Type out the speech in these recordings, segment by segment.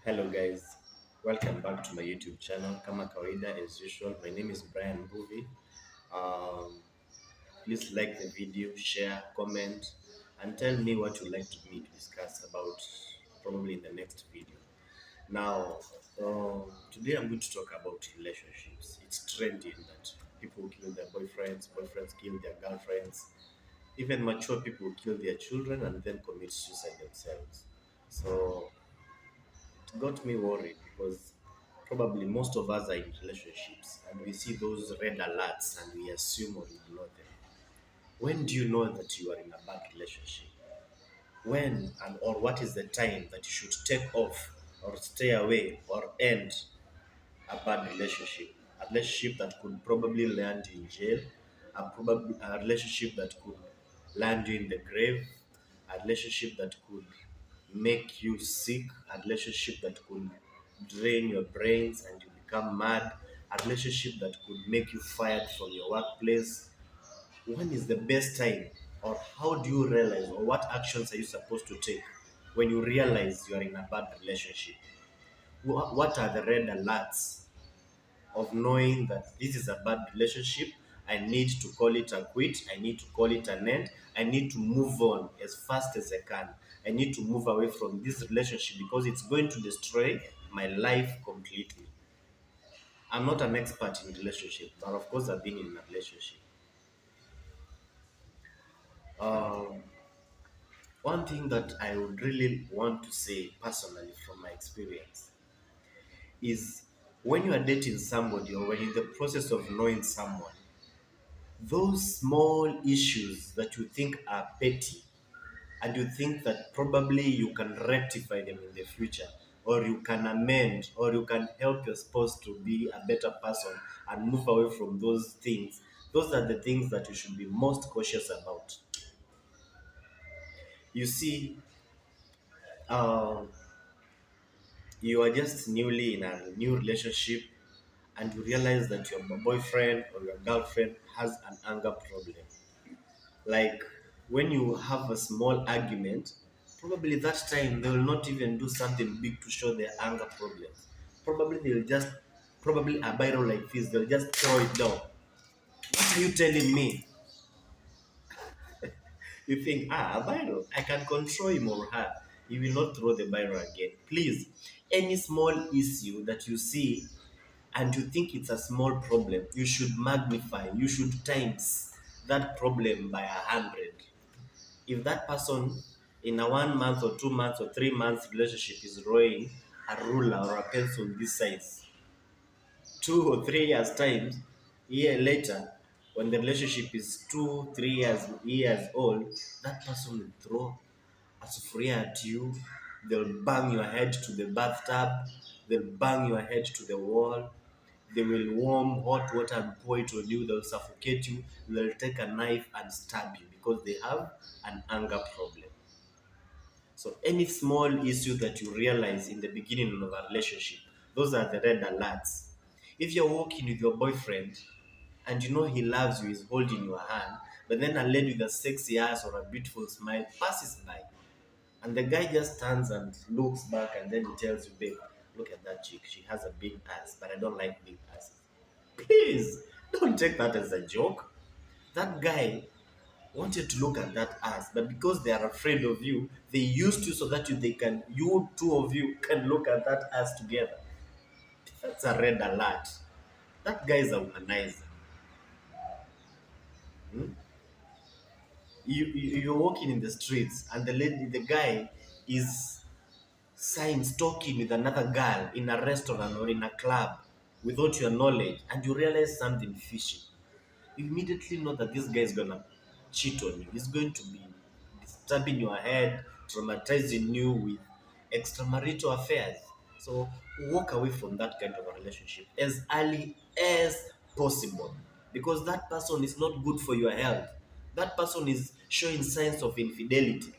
Hello guys, welcome back to my YouTube channel. Kama kawaida as usual, my name is Brian Mbuvi. Um, please like the video, share, comment, and tell me what you'd like me to discuss about probably in the next video. Now, today I'm going to talk about relationships. It's trending that people kill their boyfriends, boyfriends kill their girlfriends, even mature people kill their children and then commit suicide themselves. So it got me worried because probably most of us are in relationships and we see those red alerts and we assume or ignore them. When do you know that you are in a bad relationship? When and or what is the time that you should take off or stay away or end a bad relationship? A relationship that could probably land you in jail, a relationship that could land you in the grave, a relationship that could make you sick, a relationship that could drain your brains and you become mad, a relationship that could make you fired from your workplace. When is the best time, or how do you realize, or what actions are you supposed to take when you realize you are in a bad relationship? What are the red alerts of knowing that this is a bad relationship? I need to call it a quit. I need to call it an end. I need to move on as fast as I can. I need to move away from this relationship because it's going to destroy my life completely. I'm not an expert in relationship, but of course I've been in a relationship. Um, One thing that I would really want to say personally from my experience is when you are dating somebody or when you're in the process of knowing someone, those small issues that you think are petty and you think that probably you can rectify them in the future or you can amend or you can help your spouse to be a better person and move away from those things, those are the things that you should be most cautious about. You see, uh, you are just newly in a new relationship and you realize that your boyfriend or your girlfriend has an anger problem. Like when you have a small argument, probably that time they will not even do something big to show their anger problems. Probably they'll just, probably a Bible like this, they'll just throw it down. What are you telling me? You think, a Bible, I can control him or her. He will not throw the Bible again. Please, any small issue that you see and you think it's a small problem, you should magnify, you should times that problem by 100. If that person in a 1 month or 2 months or 3 months relationship is drawing a ruler or a pencil this size, 2 or 3 years times, year later, when the relationship is 2, 3 years old, that person will throw a sufuria at you. They'll bang your head to the bathtub. They'll bang your head to the wall. They will warm hot water and pour it on you. They'll suffocate you. They'll take a knife and stab you because they have an anger problem. So any small issue that you realize in the beginning of a relationship, those are the red alerts. If you're walking with your boyfriend and you know he loves you, he's holding your hand, but then a lady with a sexy ass or a beautiful smile passes by, and the guy just stands and looks back and then he tells you, babe, look at that chick. She has a big ass, but I don't like big asses. Please, don't take that as a joke. That guy wanted to look at that ass, but because they are afraid of you, they used you so that you two of you can look at that ass together. That's a red alert. That guy is a womanizer. Hmm? You're walking in the streets and the guy is signs talking with another girl in a restaurant or in a club without your knowledge, and you realize something fishy. You immediately know that this guy is gonna cheat on you. He's going to be disturbing your head, traumatizing you with extramarital affairs. So walk away from that kind of a relationship as early as possible because that person is not good for your health. That person is showing signs of infidelity.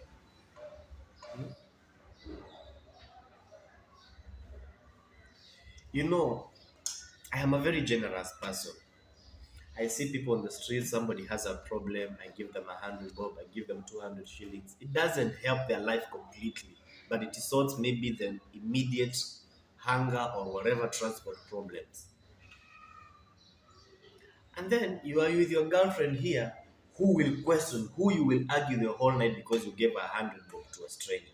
You know, I am a very generous person. I see people on the street, somebody has a problem, I give them 100 bob, I give them 200 shillings. It doesn't help their life completely. but it sorts maybe the immediate hunger or whatever transport problems. And then you are with your girlfriend here who will question, who you will argue the whole night because you gave a 100 bob to a stranger.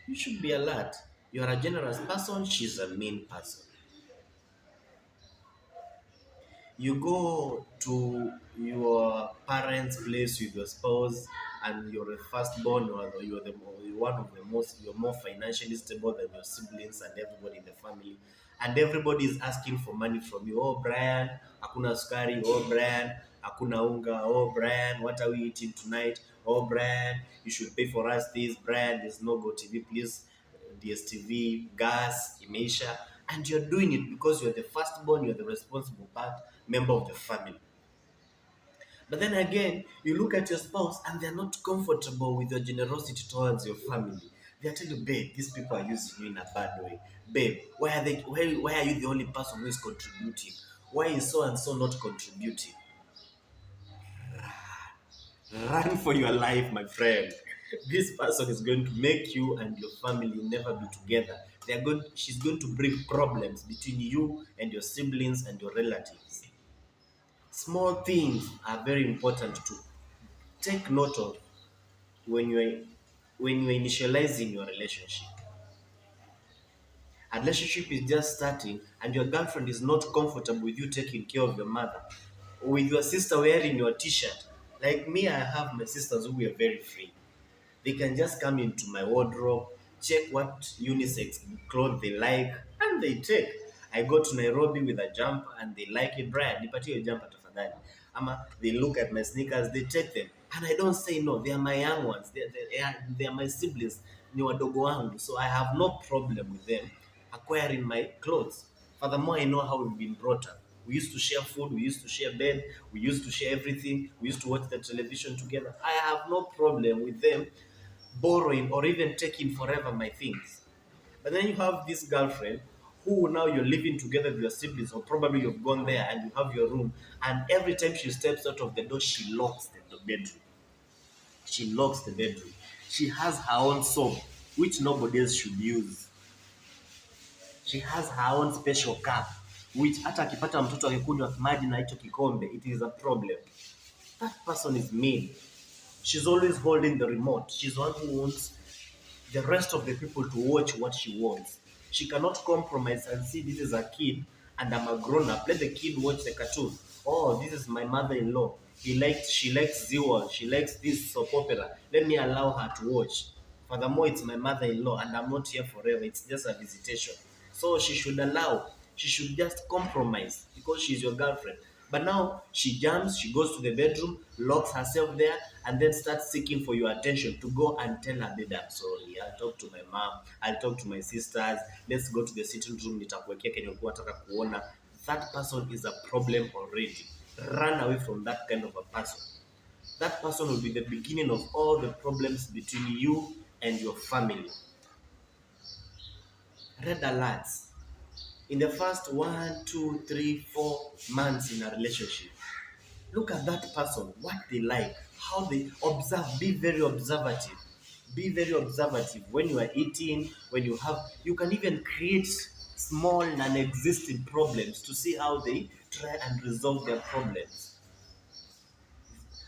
You should be alert. You are a generous person, she's a mean person. You go to your parents' place with your spouse, and you're a firstborn, or you're one of the most, you're more financially stable than your siblings and everybody in the family, and everybody is asking for money from you. Oh, Brian, hakuna sukari. Oh, Brian, hakuna unga. Oh, Brian, what are we eating tonight? Oh, Brian, you should pay for us this. Brian, there's no Go TV, please. DSTV, gas, imeisha, and you're doing it because you're the firstborn, you're the responsible part member of the family. But then again, you look at your spouse and they're not comfortable with your generosity towards your family. They're telling you, babe, these people are using you in a bad way. Babe, why are they? Why are you the only person who is contributing? Why is so and so not contributing? Run for your life, my friend. This person is going to make you and your family never be together. She's going to bring problems between you and your siblings and your relatives. Small things are very important to take note of when you're initializing your relationship. A relationship is just starting and your girlfriend is not comfortable with you taking care of your mother, with your sister wearing your t-shirt. Like me, I have my sisters who are very free. They can just come into my wardrobe, check what unisex clothes they like, and they take. I go to Nairobi with a jumper and they like it. Brian, nipatie hiyo jumper tafadhali. Ama they look at my sneakers, they take them. And I don't say no. They are my young ones. They are my siblings. Ni wadogo wangu. So I have no problem with them acquiring my clothes. Furthermore, I know how we've been brought up. We used to share food, we used to share bed, we used to share everything, we used to watch the television together. I have no problem with them borrowing or even taking forever my things. But then you have this girlfriend who now you're living together with your siblings, or probably you've gone there and you have your room, and every time she steps out of the door, she locks the bedroom. She locks the bedroom. She has her own soap, which nobody else should use. She has her own special cup, which hata akipata mtoto akikunywa maji na hicho kikombe, it is a problem. That person is mean. She's always holding the remote. She's one who wants the rest of the people to watch what she wants. She cannot compromise and see this is a kid and I'm a grown up. Let the kid watch the cartoon. Oh, this is my mother-in-law. She likes Zewal. She likes this soap opera. Let me allow her to watch. Furthermore, it's my mother-in-law and I'm not here forever. It's just a visitation. So she should allow. She should just compromise because she's your girlfriend. But now she jumps, she goes to the bedroom, locks herself there, and then starts seeking for your attention to go and tell her, babe, I'm sorry. I'll talk to my mom, I'll talk to my sisters, let's go to the sitting room, nitakuwekea kenye ulikuwa unataka kuona. That person is a problem already. Run away from that kind of a person. That person will be the beginning of all the problems between you and your family. Red alerts. In the first 1, 2, 3, 4 months in a relationship, look at that person, what they like, how they observe. Be very observative. Be very observative when you are eating, when you can even create small non-existing problems to see how they try and resolve their problems.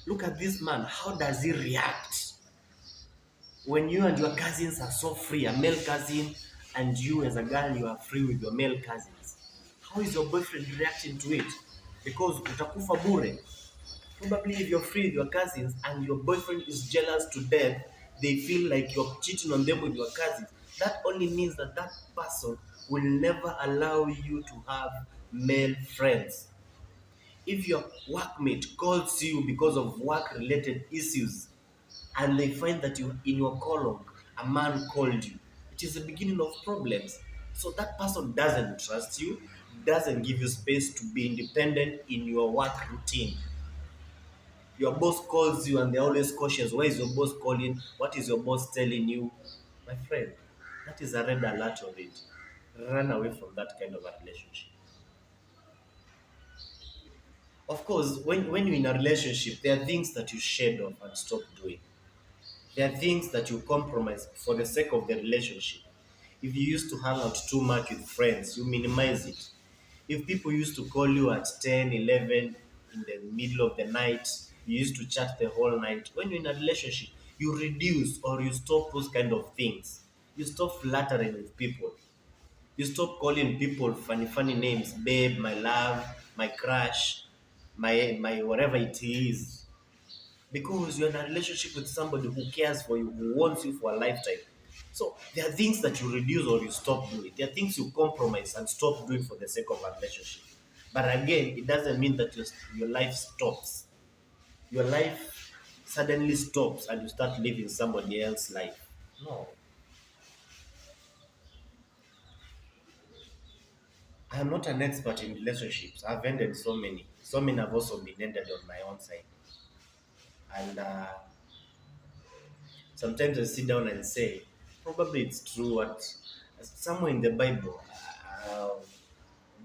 Look at this man, how does he react when you and your cousins are so free, a male cousin and you as a girl, you are free with your male cousins. How is your boyfriend reacting to it? Because utakufa bure. Probably if you're free with your cousins and your boyfriend is jealous to death, they feel like you're cheating on them with your cousins. That only means that that person will never allow you to have male friends. If your workmate calls you because of work-related issues and they find that you in your column, a man called you, it is the beginning of problems. So that person doesn't trust you, doesn't give you space to be independent in your work routine. Your boss calls you and they're always cautious. Why is your boss calling? What is your boss telling you? My friend, that is a red alert already. Run away from that kind of a relationship. Of course, when you're in a relationship, there are things that you shed off and stop doing. There are things that you compromise for the sake of the relationship. If you used to hang out too much with friends, you minimize it. If people used to call you at 10, 11 in the middle of the night, you used to chat the whole night. When you're in a relationship, you reduce or you stop those kind of things. You stop flattering with people. You stop calling people funny, funny names, babe, my love, my crush, my whatever it is. Because you're in a relationship with somebody who cares for you, who wants you for a lifetime. So there are things that you reduce or you stop doing. There are things you compromise and stop doing for the sake of a relationship. But again, it doesn't mean that your life stops. Your life suddenly stops and you start living somebody else's life. No. I'm not an expert in relationships. I've ended so many. So many have also been ended on my own side. And sometimes I sit down and say, probably it's true what somewhere in the Bible,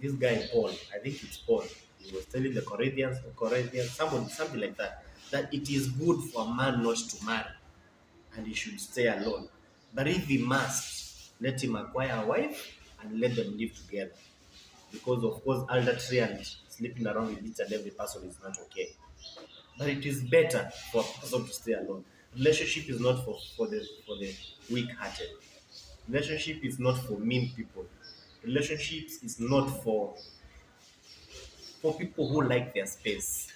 this guy Paul, I think it's Paul, he was telling the Corinthians, something like that, that it is good for a man not to marry and he should stay alone. But if he must, let him acquire a wife and let them live together. Because of course, adultery and sleeping around with each and every person is not okay. But it is better for a person to stay alone. Relationship is not for the weak-hearted. Relationship is not for mean people. Relationships is not for people who like their space.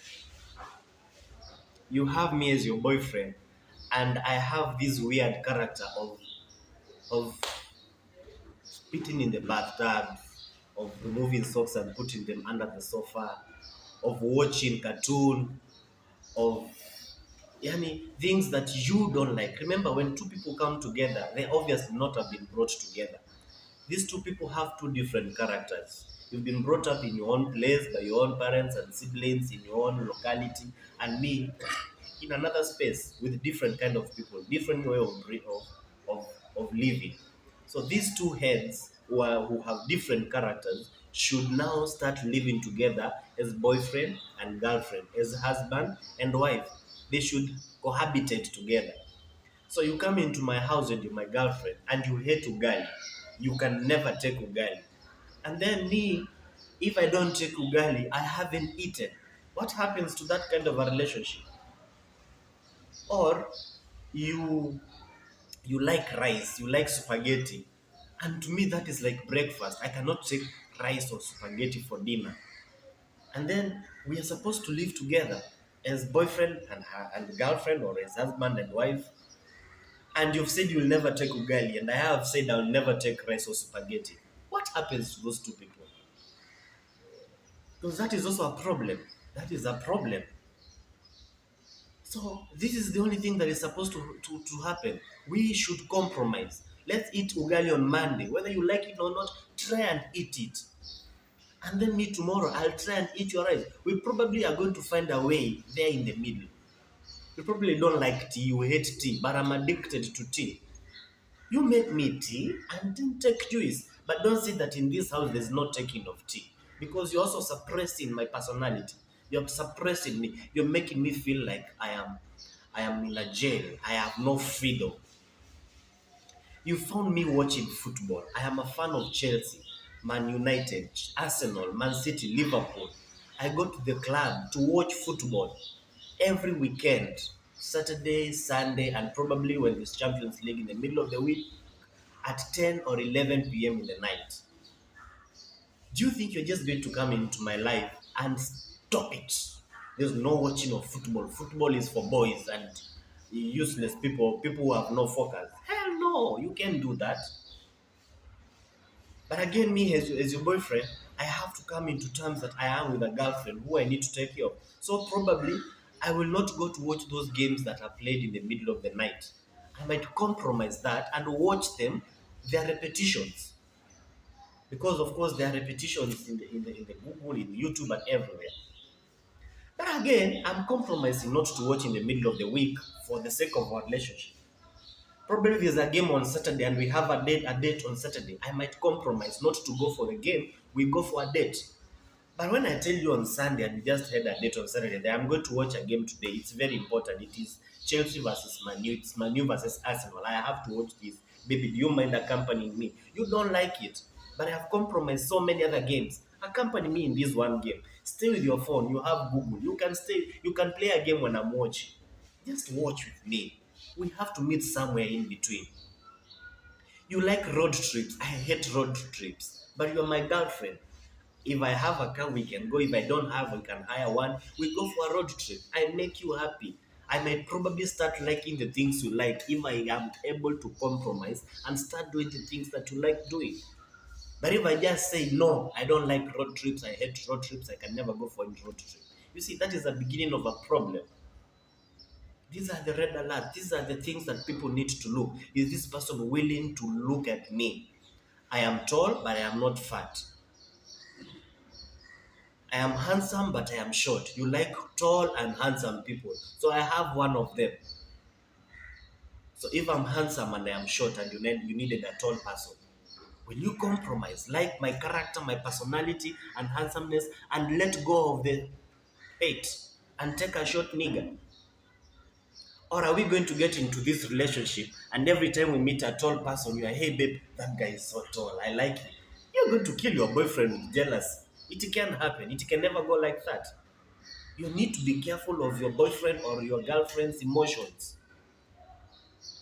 You have me as your boyfriend, and I have this weird character of spitting in the bathtub, of removing socks and putting them under the sofa, of watching cartoon, of yani things that you don't like. Remember, when two people come together, they obviously not have been brought together. These two people have two different characters. You've been brought up in your own place by your own parents and siblings in your own locality, and me in another space with different kind of people, different way of living. So these two heads who have different characters should now start living together as boyfriend and girlfriend, as husband and wife. They should cohabitate together. So you come into my house and you're my girlfriend and you hate ugali. You can never take ugali. And then me, if I don't take ugali, I haven't eaten. What happens to that kind of a relationship? Or you you like rice, you like spaghetti. And to me that is like breakfast. I cannot take rice or spaghetti for dinner. And then we are supposed to live together as boyfriend and girlfriend or as husband and wife. And you've said you'll never take ugali, and I have said I'll never take rice or spaghetti. What happens to those two people? Because that is also a problem. That is a problem. So this is the only thing that is supposed to happen. We should compromise. Let's eat ugali on Monday. Whether you like it or not, try and eat it. And then me tomorrow, I'll try and eat your rice. We probably are going to find a way there in the middle. You probably don't like tea, you hate tea, but I'm addicted to tea. You make me tea and then take juice. But don't say that in this house there's no taking of tea. Because you're also suppressing my personality. You're suppressing me. You're making me feel like I am in a jail. I have no freedom. You found me watching football. I am a fan of Chelsea, Man United, Arsenal, Man City, Liverpool. I go to the club to watch football every weekend, Saturday, Sunday, and probably when there's Champions League in the middle of the week at 10 or 11 p.m. in the night. Do you think you're just going to come into my life and stop it? There's no watching of football. Football is for boys and useless people who have no focus. Hell no, you can't do that. But again, me as your boyfriend, I have to come into terms that I am with a girlfriend who I need to take care of. So probably I will not go to watch those games that are played in the middle of the night. I might compromise that and watch them, their repetitions. Because of course there are repetitions in the Google, in YouTube and everywhere. But again, I'm compromising not to watch in the middle of the week for the sake of our relationship. Probably there's a game on Saturday and we have a date on Saturday. I might compromise not to go for the game, we go for a date. But when I tell you on Sunday and we just had a date on Saturday that I'm going to watch a game today, it's very important. Chelsea versus Manu. It's Manu versus Arsenal. I have to watch this. Baby, do you mind accompanying me? You don't like it, but I have compromised so many other games. Accompany me in this one game. Stay with your phone. You have Google. You can stay. You can play a game when I'm watching. Just watch with me. We have to meet somewhere in between. You like road trips. I hate road trips. But you're my girlfriend. If I have a car, we can go. If I don't have, we can hire one. We go for a road trip. I make you happy. I might probably start liking the things you like if I am able to compromise and start doing the things that you like doing. But if I just say, no, I don't like road trips, I hate road trips, I can never go for a road trip. You see, that is the beginning of a problem. These are the red alerts. These are the things that people need to look. Is this person willing to look at me? I am tall, but I am not fat. I am handsome, but I am short. You like tall and handsome people. So I have one of them. So if I'm handsome and I am short and you needed a tall person, will you compromise? Like my character, my personality, and handsomeness and let go of the hate and take a short nigger? Or are we going to get into this relationship and every time we meet a tall person, you are, hey babe, that guy is so tall, I like him. You're going to kill your boyfriend with jealousy. It can happen. It can never go like that. You need to be careful of your boyfriend or your girlfriend's emotions.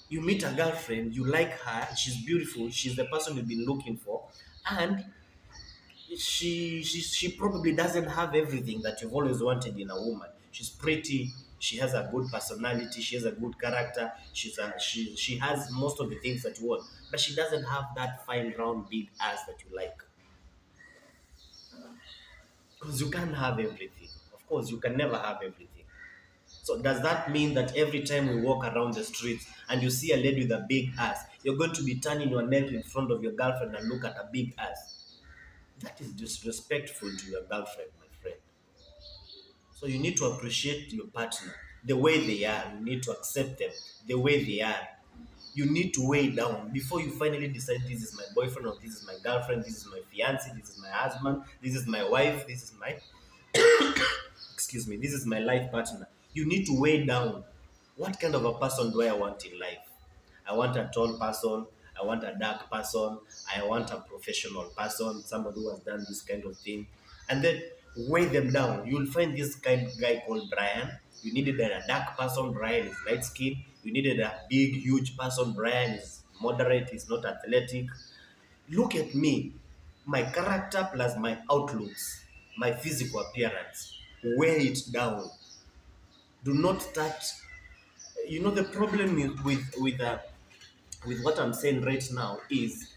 You meet a girlfriend, you like her, she's beautiful, she's the person you've been looking for, and she probably doesn't have everything that you've always wanted in a woman. She's pretty, she has a good personality, she has a good character, she has most of the things that you want, but she doesn't have that fine round big ass that you like. Because you can't have everything. Of course, you can never have everything. So does that mean that every time we walk around the streets and you see a lady with a big ass, you're going to be turning your neck in front of your girlfriend and look at a big ass? That is disrespectful to your girlfriend, my friend. So you need to appreciate your partner the way they are. You need to accept them the way they are. You need to weigh down before you finally decide this is my boyfriend or this is my girlfriend, this is my fiance, this is my husband, this is my wife, this is my excuse me, this is my life partner. You need to weigh down what kind of a person do I want in life. I want a tall person, I want a dark person, I want a professional person, somebody who has done this kind of thing. And then weigh them down. You'll find this kind of guy called Brian. You needed a dark person, Brian is light skinned. You needed a big, huge person, Brian is moderate, he's not athletic. Look at me, my character plus my outlooks, my physical appearance. Weigh it down. Do not start. You know the problem with what I'm saying right now is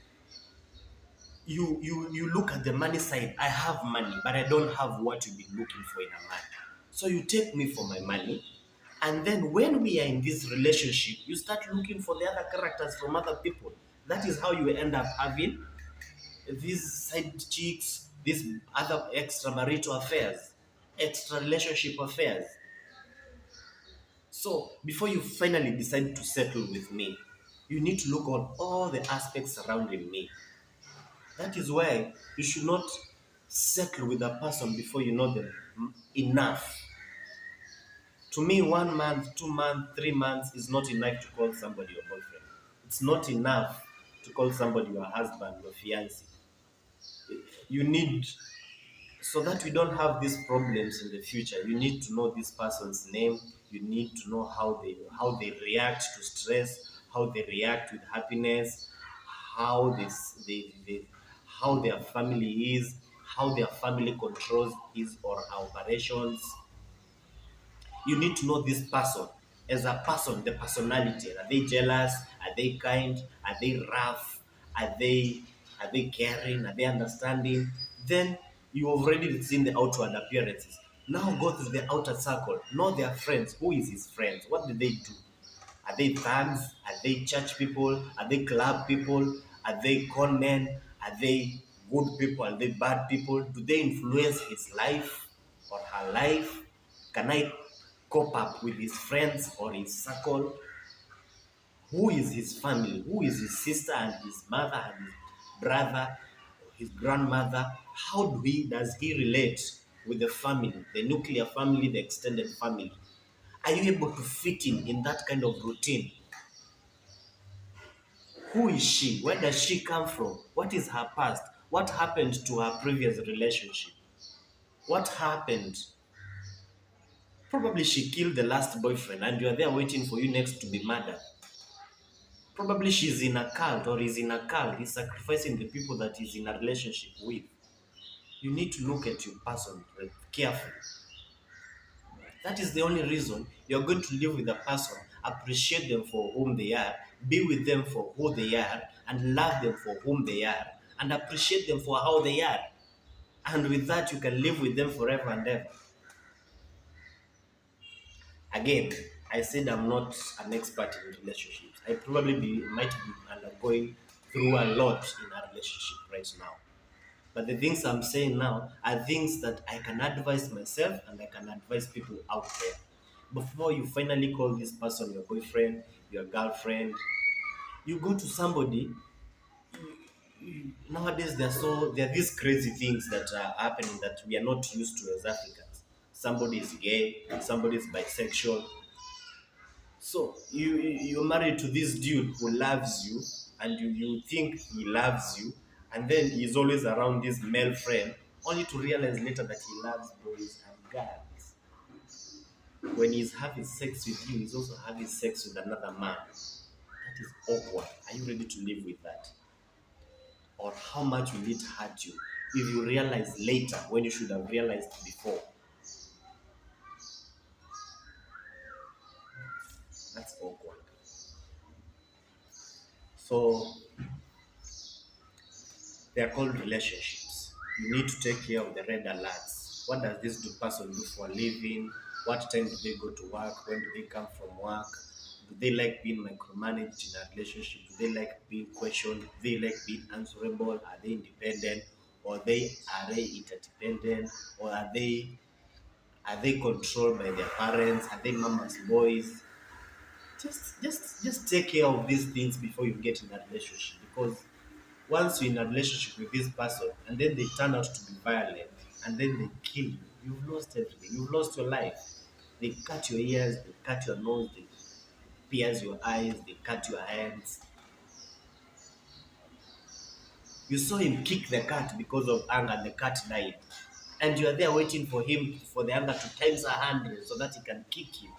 you look at the money side. I have money, but I don't have what you've been looking for in a man. So you take me for my money, and then when we are in this relationship, you start looking for the other characters from other people. That is how you end up having these side chicks, these other extramarital affairs, extra relationship affairs. So before you finally decide to settle with me, you need to look on all the aspects surrounding me. That is why you should not settle with a person before you know them enough. To me, 1 month, 2 months, 3 months is not enough to call somebody your boyfriend. It's not enough to call somebody your husband, your fiancé. You need, so that we don't have these problems in the future, you need to know this person's name. You need to know how they react to stress, how they react with happiness, how they how their family is, how their family controls his or her operations. You need to know this person as a person, the personality. Are they jealous? Are they kind? Are they rough? Are they caring? Are they understanding? Then you already seen the outward appearances. Now go to the outer circle. Know their friends. Who is his friends? What do they do? Are they thugs? Are they church people? Are they club people? Are they con men? Are they good people? Are they bad people? Do they influence his life or her life? Can I cope up with his friends or his circle? Who is his family? Who is his sister and his mother and his brother, his grandmother? How does he relate with the family, the nuclear family, the extended family? Are you able to fit in that kind of routine? Who is she? Where does she come from? What is her past? What happened to her previous relationship? What happened? Probably she killed the last boyfriend and you are there waiting for you next to be murdered. Probably she's in a cult or is in a cult. He's sacrificing the people that he's in a relationship with. You need to look at your person carefully. That is the only reason you're going to live with a person, appreciate them for whom they are, be with them for who they are, and love them for whom they are, and appreciate them for how they are. And with that, you can live with them forever and ever. Again, I said I'm not an expert in relationships. I probably might be undergoing through a lot in a relationship right now. But the things I'm saying now are things that I can advise myself and I can advise people out there. Before you finally call this person your boyfriend, your girlfriend, you go to somebody. Nowadays, there are these crazy things that are happening that we are not used to as Africans. Somebody is gay, somebody is bisexual. So you're married to this dude who loves you, and you think he loves you, and then he's always around this male friend, only to realize later that he loves boys and girls. When he's having sex with you, he's also having sex with another man. That is awkward. Are you ready to live with that? Or how much will it hurt you if you realize later when you should have realized before? That's awkward. So they are called relationships. You need to take care of the red alerts. What does this person do for a living? What time do they go to work? When do they come from work? Do they like being micromanaged in a relationship? Do they like being questioned? Do they like being answerable? Are they independent? Or are they interdependent? Or are they controlled by their parents? Are they mama's boys? Just take care of these things before you get in a relationship, because once you're in a relationship with this person and then they turn out to be violent and then they kill you, you've lost everything. You've lost your life. They cut your ears, they cut your nose, they pierce your eyes, they cut your hands. You saw him kick the cat because of anger, the cat died. And you are there waiting for him, for the anger to times 100 so that he can kick you.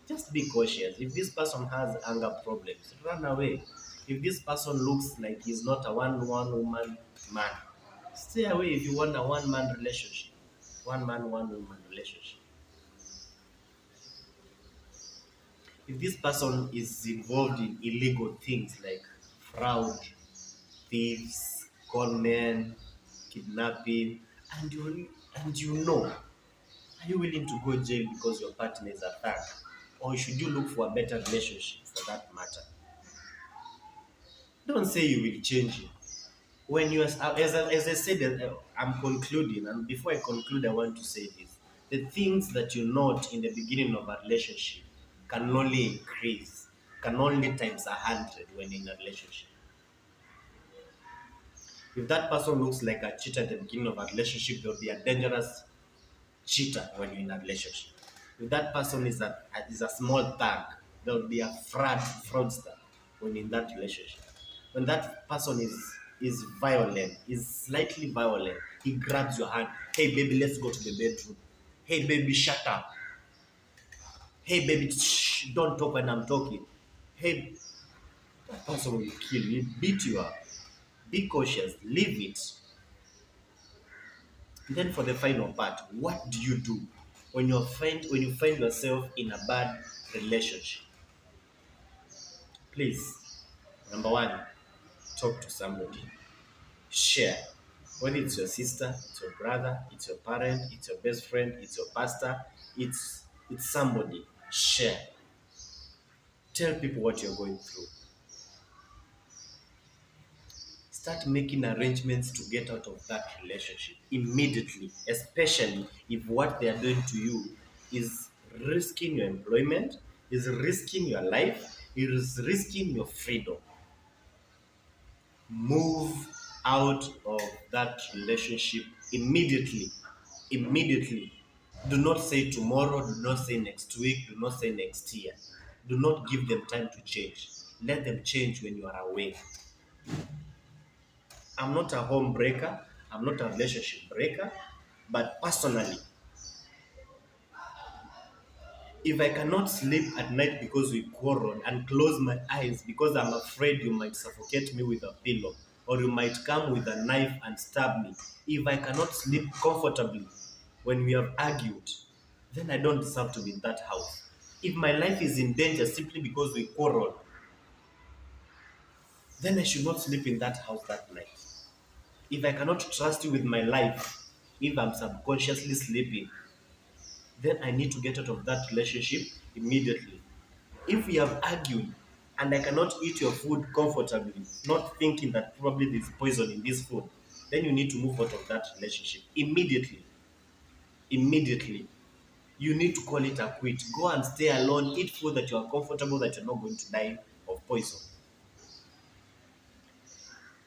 Just be cautious. If this person has anger problems, run away. If this person looks like he's not a one woman man, stay away if you want a one man relationship. One man, one woman relationship. If this person is involved in illegal things like fraud, thieves, conmen, kidnapping, and are you willing to go jail because your partner is a thug? Or should you look for a better relationship for that matter? Don't say you will change it. When you, as I said, I'm concluding, and before I conclude, I want to say this: the things that you note in the beginning of a relationship can only increase, can only times 100 when in a relationship. If that person looks like a cheater at the beginning of a relationship, there will be a dangerous cheater when you're in a relationship. If that person is a small thug, there will be a fraudster when in that relationship. When that person is violent, is slightly violent, he grabs your hand. Hey baby, let's go to the bedroom. Hey baby, shut up. Hey baby, shh, don't talk when I'm talking. Hey, that person will kill you, beat you up. Be cautious, leave it. And then for the final part, what do you do when you find yourself in a bad relationship? Please, number one, talk to somebody. Share. Whether it's your sister, it's your brother, it's your parent, it's your best friend, it's your pastor, it's somebody. Share. Tell people what you're going through. Start making arrangements to get out of that relationship immediately, especially if what they are doing to you is risking your employment, is risking your life, is risking your freedom. Move out of that relationship immediately. Immediately. Do not say tomorrow, do not say next week, do not say next year. Do not give them time to change. Let them change when you are away. I'm not a home breaker, I'm not a relationship breaker, but personally, if I cannot sleep at night because we quarreled and close my eyes because I'm afraid you might suffocate me with a pillow or you might come with a knife and stab me, if I cannot sleep comfortably when we have argued, then I don't deserve to be in that house. If my life is in danger simply because we quarreled, then I should not sleep in that house that night. If I cannot trust you with my life, if I'm subconsciously sleeping, then I need to get out of that relationship immediately. If we have argued and I cannot eat your food comfortably, not thinking that probably there's poison in this food, then you need to move out of that relationship immediately. Immediately. You need to call it a quit. Go and stay alone, eat food that you are comfortable, that you're not going to die of poison.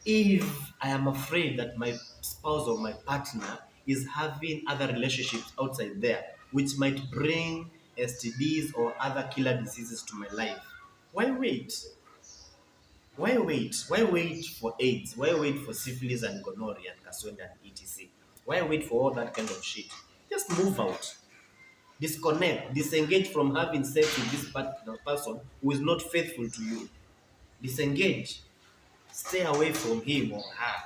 If I am afraid that my spouse or my partner is having other relationships outside there, which might bring STDs or other killer diseases to my life, why wait? Why wait? Why wait for AIDS? Why wait for syphilis and gonorrhea and caswende and etc.? Why wait for all that kind of shit? Just move out. Disconnect. Disengage from having sex with this particular person who is not faithful to you. Disengage. Stay away from him or her.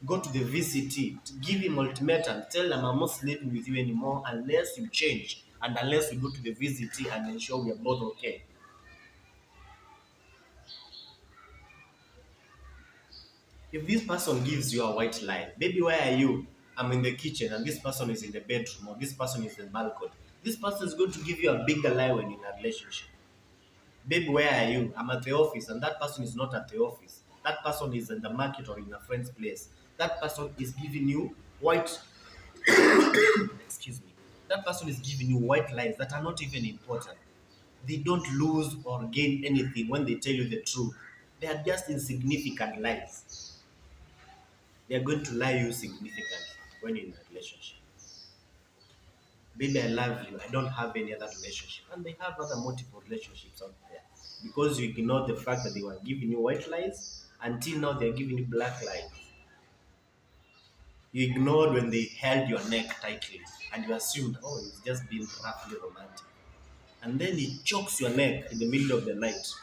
Go to the VCT. Give him ultimatum. Tell them I'm not sleeping with you anymore unless you change and unless we go to the VCT and ensure we are both okay. If this person gives you a white lie, baby, where are you? I'm in the kitchen and this person is in the bedroom or this person is in the balcony. This person is going to give you a bigger lie when you're in a relationship. Baby, where are you? I'm at the office and that person is not at the office. That person is in the market or in a friend's place. That person is giving you white, excuse me, that person is giving you white lies that are not even important. They don't lose or gain anything when they tell you the truth. They are just insignificant lies. They are going to lie you significantly when you're in a relationship. Baby, I love you. I don't have any other relationship. And they have other multiple relationships out there. Because you ignore the fact that they were giving you white lies, until now they're giving you black lies. You ignored when they held your neck tightly and you assumed, oh, it's just being roughly romantic. And then he chokes your neck in the middle of the night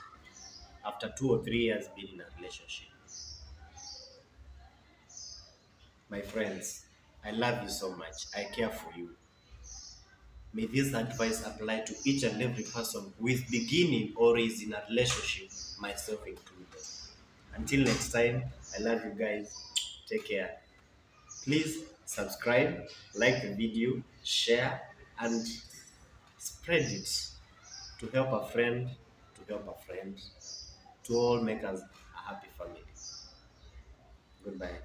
after 2 or 3 years being in a relationship. My friends, I love you so much. I care for you. May this advice apply to each and every person who is beginning or is in a relationship, myself included. Until next time, I love you guys. Take care. Please subscribe, like the video, share, and spread it to help a friend, to help a friend, to all make us a happy family. Goodbye.